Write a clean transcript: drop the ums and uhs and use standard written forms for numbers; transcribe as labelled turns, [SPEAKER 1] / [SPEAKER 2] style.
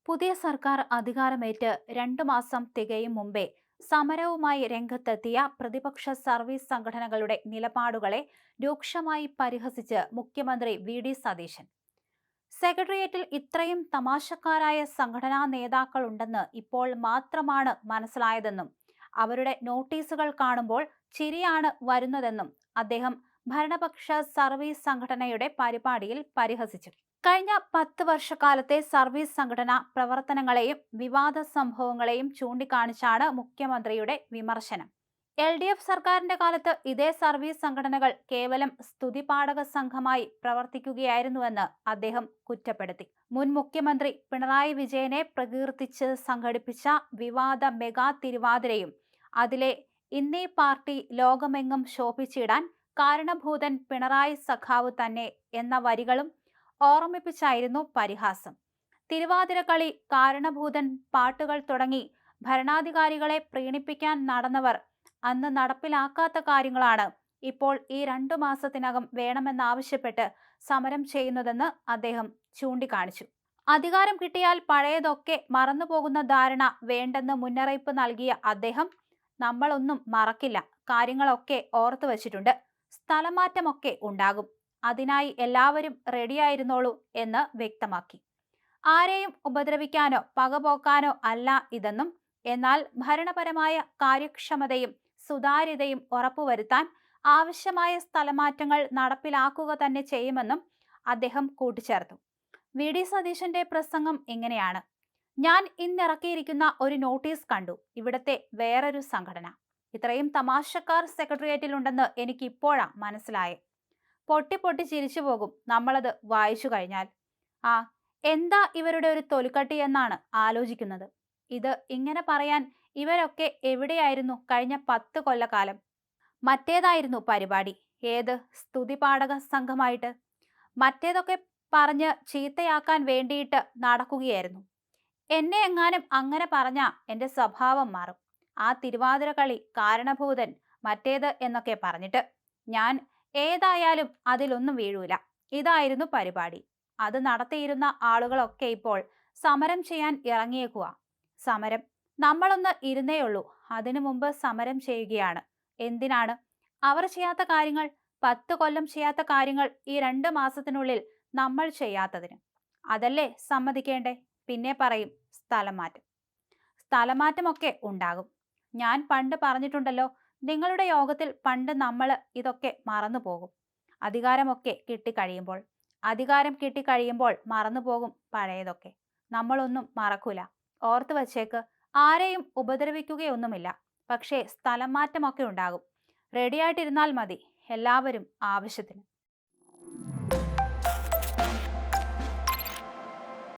[SPEAKER 1] പുതിയ സർക്കാർ അധികാരമേറ്റ് 2 മാസം തികയും മുമ്പേ സമരവുമായി രംഗത്തെത്തിയ പ്രതിപക്ഷ സർവീസ് സംഘടനകളുടെ നിലപാടുകളെ രൂക്ഷമായി പരിഹസിച്ച് മുഖ്യമന്ത്രി വി.ഡി. സതീശൻ. സെക്രട്ടേറിയറ്റിൽ ഇത്രയും തമാശക്കാരായ സംഘടനാ നേതാക്കളുണ്ടെന്ന് ഇപ്പോൾ മാത്രമാണ് മനസ്സിലായതെന്നും അവരുടെ നോട്ടീസുകൾ കാണുമ്പോൾ ചിരിയാണ് വരുന്നതെന്നും അദ്ദേഹം ഭരണപക്ഷ സർവീസ് സംഘടനയുടെ പരിപാടിയിൽ പരിഹസിച്ചു. കഴിഞ്ഞ 10 വർഷക്കാലത്തെ സർവീസ് സംഘടനാ പ്രവർത്തനങ്ങളെയും വിവാദ സംഭവങ്ങളെയും ചൂണ്ടിക്കാണിച്ചാണ് മുഖ്യമന്ത്രിയുടെ വിമർശനം. LDF സർക്കാരിന്റെ കാലത്ത് ഇതേ സർവീസ് സംഘടനകൾ കേവലം സ്തുതിപാഠക സംഘമായി പ്രവർത്തിക്കുകയായിരുന്നുവെന്ന് അദ്ദേഹം കുറ്റപ്പെടുത്തി. മുൻ മുഖ്യമന്ത്രി പിണറായി വിജയനെ പ്രകീർത്തിച്ച് സംഘടിപ്പിച്ച വിവാദ മെഗാ തിരുവാതിരയും അതിലെ ഇന്നീ പാർട്ടി ലോകമെങ്ങും ശോഭിച്ചിടാൻ കാരണഭൂതൻ പിണറായി സഖാവ് തന്നെ എന്ന വരികളും ഓർമ്മിപ്പിച്ചായിരുന്നു പരിഹാസം. തിരുവാതിരക്കളി, കാരണഭൂതൻ പാട്ടുകൾ തുടങ്ങി ഭരണാധികാരികളെ പ്രീണിപ്പിക്കാൻ നടന്നവർ അന്ന് നടപ്പിലാക്കാത്ത കാര്യങ്ങളാണ് ഇപ്പോൾ ഈ 2 മാസത്തിനകം വേണമെന്നാവശ്യപ്പെട്ട് സമരം ചെയ്യുന്നതെന്ന് അദ്ദേഹം ചൂണ്ടിക്കാണിച്ചു. അധികാരം കിട്ടിയാൽ പഴയതൊക്കെ മറന്നുപോകുന്ന ധാരണ വേണ്ടെന്ന് മുന്നറിയിപ്പ് നൽകിയ അദ്ദേഹം, നമ്മളൊന്നും മറക്കില്ല, കാര്യങ്ങളൊക്കെ ഓർത്തു വച്ചിട്ടുണ്ട്, സ്ഥലമാറ്റമൊക്കെ ഉണ്ടാകും, അതിനായി എല്ലാവരും റെഡിയായിരുന്നോളൂ എന്ന് വ്യക്തമാക്കി. ആരെയും ഉപദ്രവിക്കാനോ പകപോക്കാനോ അല്ല ഇതെന്നും, എന്നാൽ ഭരണപരമായ കാര്യക്ഷമതയും സുതാര്യതയും ഉറപ്പുവരുത്താൻ ആവശ്യമായ സ്ഥലമാറ്റങ്ങൾ നടപ്പിലാക്കുക തന്നെ ചെയ്യുമെന്നും അദ്ദേഹം കൂട്ടിച്ചേർത്തു. വി.ഡി. സതീശന്റെ പ്രസംഗം ഇങ്ങനെയാണ്: ഞാൻ ഇന്നിറക്കിയിരിക്കുന്ന ഒരു നോട്ടീസ് കണ്ടു, ഇവിടത്തെ വേറൊരു സംഘടന. ഇത്രയും തമാശക്കാർ സെക്രട്ടേറിയറ്റിലുണ്ടെന്ന് എനിക്ക് ഇപ്പോഴാ മനസ്സിലായേ. പൊട്ടി പൊട്ടി ചിരിച്ചു പോകും നമ്മളത് വായിച്ചു കഴിഞ്ഞാൽ. ആ, എന്താ ഇവരുടെ ഒരു തൊലിക്കട്ടി എന്നാണ് ആലോചിക്കുന്നത്. ഇത് ഇങ്ങനെ പറയാൻ ഇവരൊക്കെ എവിടെയായിരുന്നു കഴിഞ്ഞ 10 കൊല്ലക്കാലം? മറ്റേതായിരുന്നു പരിപാടി. ഏത് സ്തുതിപാഠക സംഘമായിട്ട്? മറ്റേതൊക്കെ പറഞ്ഞ് ചീത്തയാക്കാൻ വേണ്ടിയിട്ട് നടക്കുകയായിരുന്നു. എന്നെ എങ്ങാനും അങ്ങനെ പറഞ്ഞാ എന്റെ സ്വഭാവം മാറും. ആ തിരുവാതിരക്കളി, കാരണഭൂതൻ, മറ്റേത് എന്നൊക്കെ പറഞ്ഞിട്ട് ഞാൻ ഏതായാലും അതിലൊന്നും വീഴൂല. ഇതായിരുന്നു പരിപാടി. അത് നടത്തിയിരുന്ന ആളുകളൊക്കെ ഇപ്പോൾ സമരം ചെയ്യാൻ ഇറങ്ങിയേക്കുക. സമരം നമ്മളൊന്ന് ഇരുന്നേയുള്ളൂ, അതിനു മുമ്പ് സമരം ചെയ്യുകയാണ്. എന്തിനാണ്? അവർ ചെയ്യാത്ത കാര്യങ്ങൾ, 10 കൊല്ലം ചെയ്യാത്ത കാര്യങ്ങൾ ഈ 2 മാസത്തിനുള്ളിൽ നമ്മൾ ചെയ്യാത്തതിന്. അതല്ലേ സമ്മതിക്കേണ്ടേ? പിന്നെ പറയും സ്ഥലം മാറ്റം. സ്ഥലമാറ്റമൊക്കെ ഉണ്ടാകും. ഞാൻ പണ്ട് പറഞ്ഞിട്ടുണ്ടല്ലോ, നിങ്ങളുടെ യോഗത്തിൽ പണ്ട് നമ്മൾ ഇതൊക്കെ മറന്നു പോകും. അധികാരം കിട്ടിക്കഴിയുമ്പോൾ മറന്നുപോകും പഴയതൊക്കെ. നമ്മളൊന്നും മറക്കൂല, ഓർത്തു വച്ചേക്ക്. ആരെയും ഉപദ്രവിക്കുകയൊന്നുമില്ല, പക്ഷേ സ്ഥലം മാറ്റമൊക്കെ ഉണ്ടാകും. റെഡിയായിട്ടിരുന്നാൽ മതി എല്ലാവരും ആവശ്യത്തിന്.